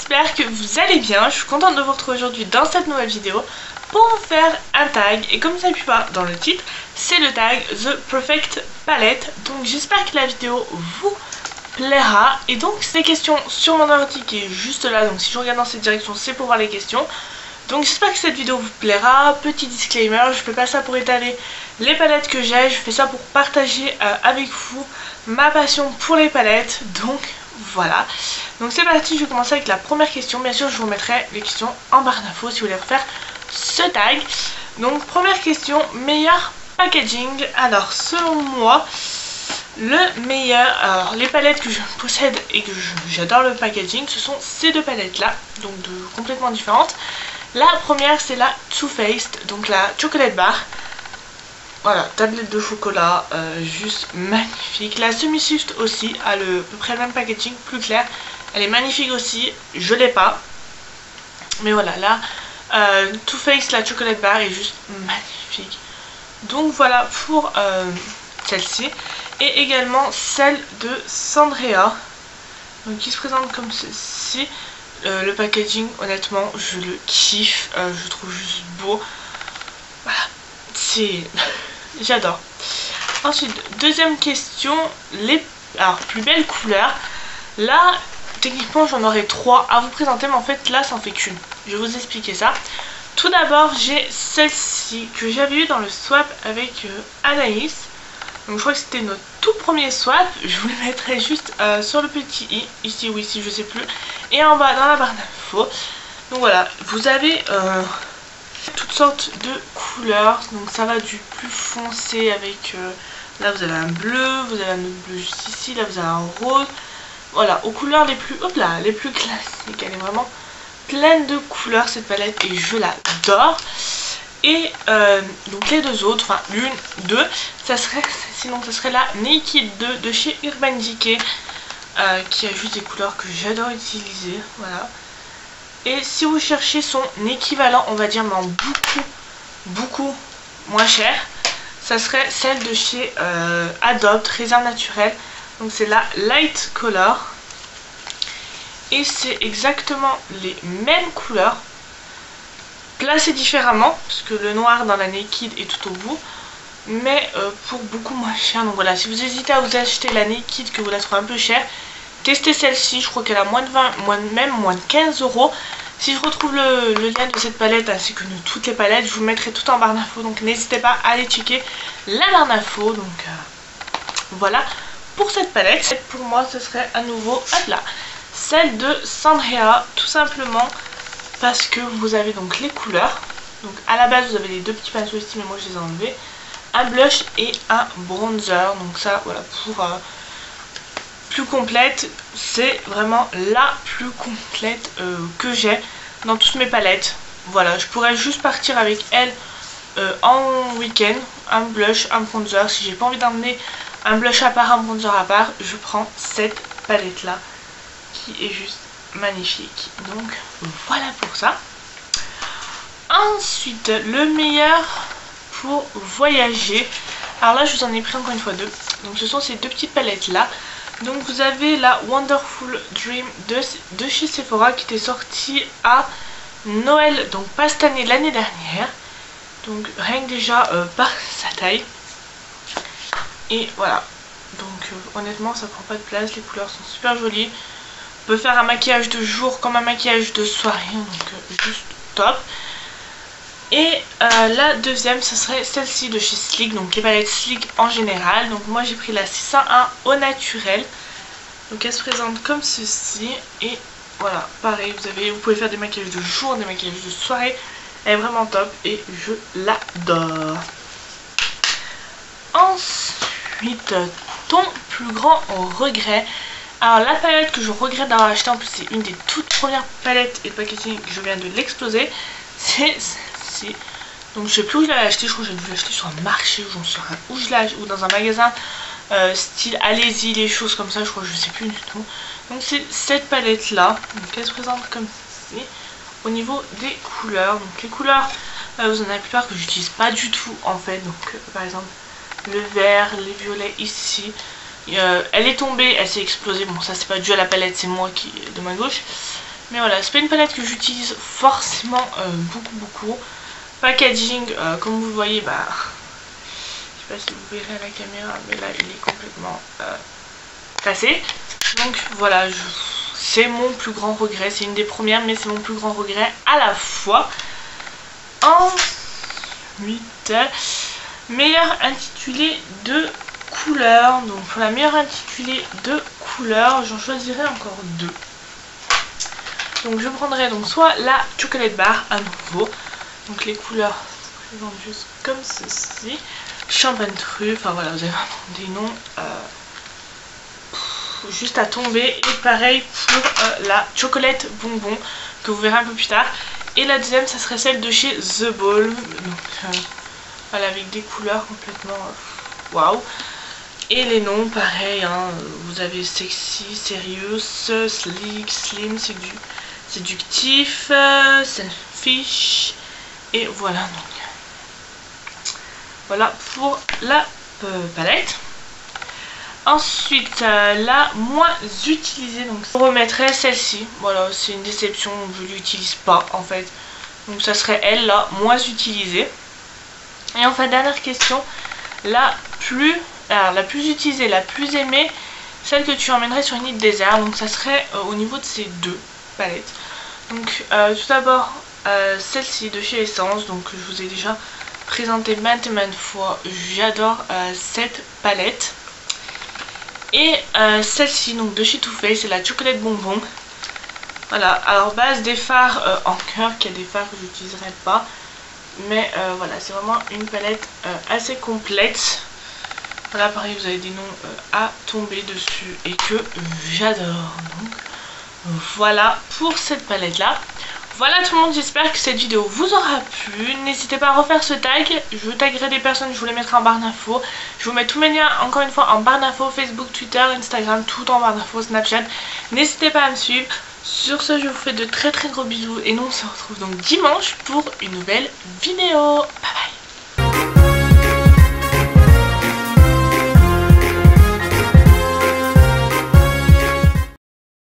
j'espère que vous allez bien. Je suis contente de vous retrouver aujourd'hui dans cette nouvelle vidéo pour vous faire un tag. Et comme ça ne pas dans le titre, c'est le tag The Perfect Palette. Donc j'espère que la vidéo vous plaira. Et donc c'est des questions sur mon ordi qui est juste là. Donc si je regarde dans cette direction, c'est pour voir les questions. Donc j'espère que cette vidéo vous plaira. Petit disclaimer, je fais pas ça pour étaler les palettes que j'ai. Je fais ça pour partager avec vous ma passion pour les palettes. Donc voilà, donc c'est parti, je vais commencer avec la première question. Bien sûr je vous mettrai les questions en barre d'infos si vous voulez refaire ce tag. Donc première question, meilleur packaging. Alors selon moi, le meilleur, alors les palettes que je possède et que j'adore le packaging, ce sont ces deux palettes là, donc complètement différentes. La première c'est la Too Faced, donc la Chocolate Bar. Voilà, tablette de chocolat, juste magnifique. La Semi-Soft aussi a à peu près le même packaging, plus clair. Elle est magnifique aussi, je l'ai pas. Mais voilà, là, Too Faced, la Chocolate Bar est juste magnifique. Donc voilà pour celle-ci. Et également celle de Sandrea, donc qui se présente comme ceci. Le packaging, honnêtement, je le kiffe, je trouve juste beau. Voilà, c'est... j'adore. Ensuite, deuxième question, alors plus belles couleurs. Là, techniquement, j'en aurais 3 à vous présenter, mais en fait, là, ça en fait qu'une. Je vais vous expliquer ça. Tout d'abord, j'ai celle-ci que j'avais eu dans le swap avec Anaïs. Donc, je crois que c'était notre tout premier swap. Je vous le mettrai juste sur le petit i, ici ou ici, je sais plus. Et en bas, dans la barre d'infos. Donc voilà, vous avez... toutes sortes de couleurs, donc ça va du plus foncé avec là vous avez un bleu, vous avez un autre bleu juste ici, là vous avez un rose, voilà, aux couleurs les plus, hop là, les plus classiques. Elle est vraiment pleine de couleurs cette palette et je l'adore. Et donc les deux autres, enfin l'une, deux, ça serait, sinon ça serait la Naked 2 de chez Urban Decay, qui a juste des couleurs que j'adore utiliser, voilà. Et si vous cherchez son équivalent, on va dire, mais en beaucoup moins cher, ça serait celle de chez Adopt, Réserve Naturelle. Donc c'est la Light Color. Et c'est exactement les mêmes couleurs, placées différemment, parce que le noir dans la Naked est tout au bout, mais pour beaucoup moins cher. Donc voilà, si vous hésitez à vous acheter la Naked, que vous la trouvez un peu chère, testez celle-ci, je crois qu'elle a moins de 20, même moins de 15 €. Si je retrouve le lien de cette palette ainsi que de toutes les palettes, je vous mettrai tout en barre d'infos. Donc n'hésitez pas à aller checker la barre d'infos. Donc voilà pour cette palette. Pour moi ce serait à nouveau hop là, celle de Sandrea, tout simplement parce que vous avez donc les couleurs. Donc à la base vous avez les deux petits pinceaux ici, mais moi je les ai enlevés. Un blush et un bronzer. Donc ça voilà pour... plus complète, c'est vraiment la plus complète que j'ai dans toutes mes palettes. Voilà, je pourrais juste partir avec elle en week-end, un blush, un bronzer. Si j'ai pas envie d'emmener un blush à part, un bronzer à part, je prends cette palette là qui est juste magnifique. Donc voilà pour ça. Ensuite, le meilleur pour voyager. Alors là je vous en ai pris encore une fois deux. Donc ce sont ces deux petites palettes là. Donc vous avez la Wonderful Dream de chez Sephora qui était sortie à Noël, donc pas cette année, l'année dernière. Donc rien que déjà par sa taille. Et voilà, donc honnêtement ça prend pas de place, les couleurs sont super jolies. On peut faire un maquillage de jour comme un maquillage de soirée, donc juste top. Et la deuxième, ce serait celle-ci de chez Sleek, donc les palettes Sleek en général. Donc moi j'ai pris la 601 au naturel. Donc elle se présente comme ceci. Et voilà, pareil, vous pouvez faire des maquillages de jour, des maquillages de soirée. Elle est vraiment top et je l'adore. Ensuite, ton plus grand regret. Alors la palette que je regrette d'avoir acheté, en plus c'est une des toutes premières palettes et packaging que je viens de l'exploser, c'est celle-ci. Donc je sais plus où je l'avais acheté, je crois que j'ai dû l'acheter sur un marché ou où je l'ai acheté, ou dans un magasin style allez-y, les choses comme ça, je crois, je sais plus du tout. Donc c'est cette palette là, donc elle se présente comme ceci. Au niveau des couleurs, donc les couleurs, vous en avez la plupart que j'utilise pas du tout en fait. Donc par exemple le vert, les violets ici. Elle est tombée, elle s'est explosée. Bon, ça c'est pas dû à la palette, c'est moi qui de ma gauche. Mais voilà, c'est pas une palette que j'utilise forcément beaucoup. Packaging, comme vous le voyez, bah, je sais pas si vous verrez à la caméra, mais là il est complètement cassé. Donc voilà, c'est mon plus grand regret, c'est une des premières, mais c'est mon plus grand regret à la fois. Ensuite, meilleur intitulé de couleur. Donc pour la meilleure intitulé de couleur, j'en choisirai encore deux. Donc je prendrai donc soit la chocolate bar à nouveau. Donc les couleurs se présentent juste comme ceci. Champagne truffe, enfin voilà, vous avez vraiment des noms juste à tomber. Et pareil pour la chocolate bonbon que vous verrez un peu plus tard. Et la deuxième, ça serait celle de chez The Ball. Donc voilà, avec des couleurs complètement waouh. Et les noms, pareil, hein, vous avez sexy, sérieux, sleek, slim, séductif, selfish. Et voilà donc. Voilà pour la palette. Ensuite, la moins utilisée, donc je remettrai celle-ci. Voilà, c'est une déception, je ne l'utilise pas en fait. Donc ça serait elle, la moins utilisée. Et enfin, dernière question, la plus utilisée, la plus aimée, celle que tu emmènerais sur une île désert. Donc ça serait au niveau de ces deux palettes. Donc tout d'abord, celle-ci de chez Essence, donc je vous ai déjà présenté maintes fois. J'adore cette palette. Et celle-ci donc de chez Too Faced, c'est la chocolate bonbon. Voilà, alors base des fards en cœur, qu'il y a des fards que j'utiliserai pas. Mais voilà, c'est vraiment une palette assez complète. Voilà, pareil, vous avez des noms à tomber dessus et que j'adore. Donc voilà pour cette palette là. Voilà tout le monde, j'espère que cette vidéo vous aura plu. N'hésitez pas à refaire ce tag. Je taguerai des personnes, je vous les mettrai en barre d'infos. Je vous mets tous mes liens encore une fois en barre d'infos, Facebook, Twitter, Instagram, tout en barre d'infos, Snapchat. N'hésitez pas à me suivre. Sur ce, je vous fais de très gros bisous et nous on se retrouve donc dimanche pour une nouvelle vidéo. Bye bye.